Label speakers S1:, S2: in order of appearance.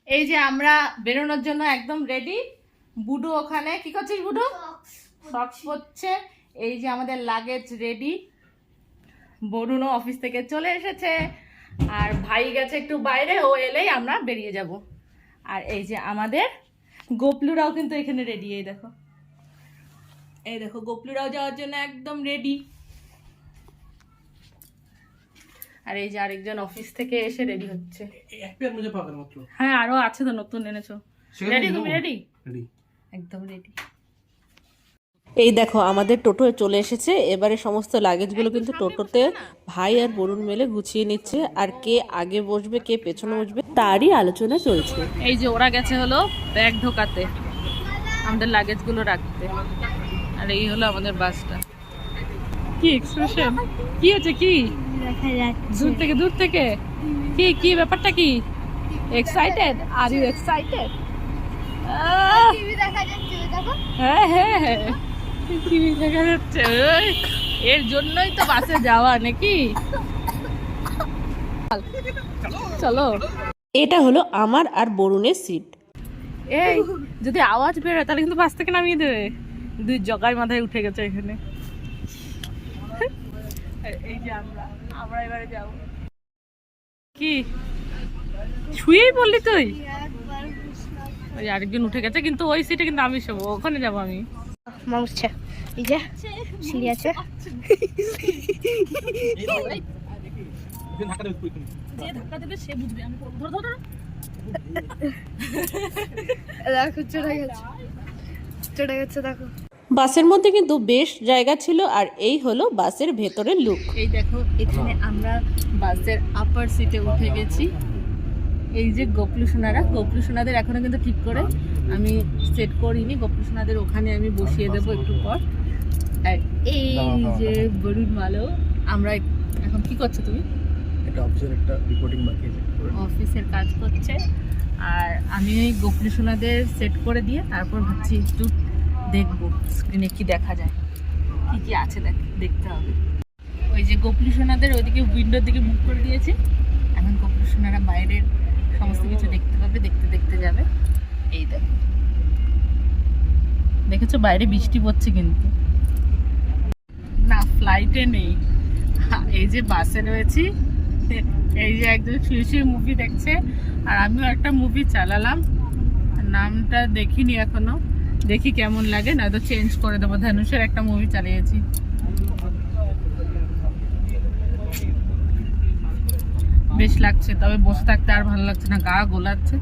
S1: এই যে আমরা বেরোনোর জন্য একদম রেডি। বুডু ওখানে কি করছিস বুডু? সক্স পরছে। এই যে আমাদের লাগেজ রেডি। বরুণও অফিস থেকে চলে এসেছে, আর ভাই গেছে একটু বাইরে, ও এলেই আমরা বেরিয়ে যাব। আর এই যে আমাদের গোপলুরাও কিন্তু এখানে রেডি। এই দেখো, এই দেখো গোপলুরাও যাওয়ার জন্য একদম রেডি। আর এই যে আরেকজন অফিস থেকে এসে রেডি হচ্ছে। হ্যাঁ আরো আছে তো, নতুন এনেছো। রেডি? তুমি রেডি? একদম রেডি।
S2: এই দেখো আমাদের টোটো চলে এসেছে। এবারে সমস্ত লাগেজগুলো কিন্তু টোটোতে ভাই আর বরুণ মিলে গুছিয়ে নিচ্ছে, আর কে আগে বসবে কে পেছনে বসবে তারই আলোচনা চলছে।
S1: এই যে ওরা গেছে হলো ব্যাগ ঢোকাতে, আমাদের লাগেজগুলো রাখতে। আর এই হলো আমাদের বাসটা। কি এক্সপ্রেশন, কি হচ্ছে, কি দূর থেকে কি কি ব্যাপারটা কি? এক্সাইটেড? Are you excited? হ্যাঁ হ্যাঁ হ্যাঁ, টিভি দেখা যাচ্ছে। এর জন্যই তো বাসে যাওয়া নাকি। চলো।
S2: এটা হলো আমার আর বরুণের সিট।
S1: এই যদি আওয়াজ বেরোয় তাহলে কিন্তু বাস থেকে নামিয়ে দেবে। দুই জগাই মাথায় উঠে গেছে এখানে। এই যে আমরা এবারে যাবো। কি শুয়েই বললি তুই? ওই আরেকজন উঠে গেছে, কিন্তু ওই সিটে কিন্তু আমি শোবো, ওখানে যাবো আমি।
S3: মানুষছে এই যে সিঁড়ি আছে।
S1: যে ধাক্কা দেবে সে বুঝবে। আমি ধরো ধরো
S3: দেখো চলে গেছে দেখো।
S2: বাসের মধ্যে কিন্তু বেশ জায়গা ছিল, আর এই হলো বাসের ভেতরের লুক।
S1: এই দেখো এখানে আমরা বাসের আপার সিটে উঠে গেছি। এই যে গোপলুসোনাদের এখনো কিন্তু ঠিক করে আমি সেট করিনি। গোপলুসোনাদের ওখানে আমি বসিয়ে দেবো একটু পর। আর এই যে বরুণ মালো, আমরা এখন কি করছো তুমি?
S4: এটা অফিসের একটা রিপোর্টিং বাকি আছে,
S1: অফিসের কাজ করছে। আর আমি ওই গোপলুসোনাদের সেট করে দিয়ে তারপর ভাবছি একটু দেখবো স্ক্রিনে কি দেখা যায়, কি কি আছে দেখতে হবে। ওই যে গোপলুসোনাদের ওইদিকে উইন্ডোর দিকে মুভ করে দিয়েছে। এখন গোপলুসোনারা বাইরের সমস্ত কিছু দেখতে পাবে, দেখতে দেখতে যাবে। এই দেখো, দেখেছো বাইরে বৃষ্টি পড়ছে কিন্তু না, ফ্লাইটে নেই। এই যে বাসে রয়েছি। এই যে একজন শুয়ে শুয়ে মুভি দেখছে, আর আমিও একটা মুভি চালালাম। নামটা দেখিনি এখনো, দেখি কেমন লাগে, নয়তো চেঞ্জ করে দেবো। ধানুষের একটা মুভি চালিয়েছি। বেশ লাগছে, তবে বসে থাকতে আর ভালো লাগছে না, গা গোলাচ্ছে।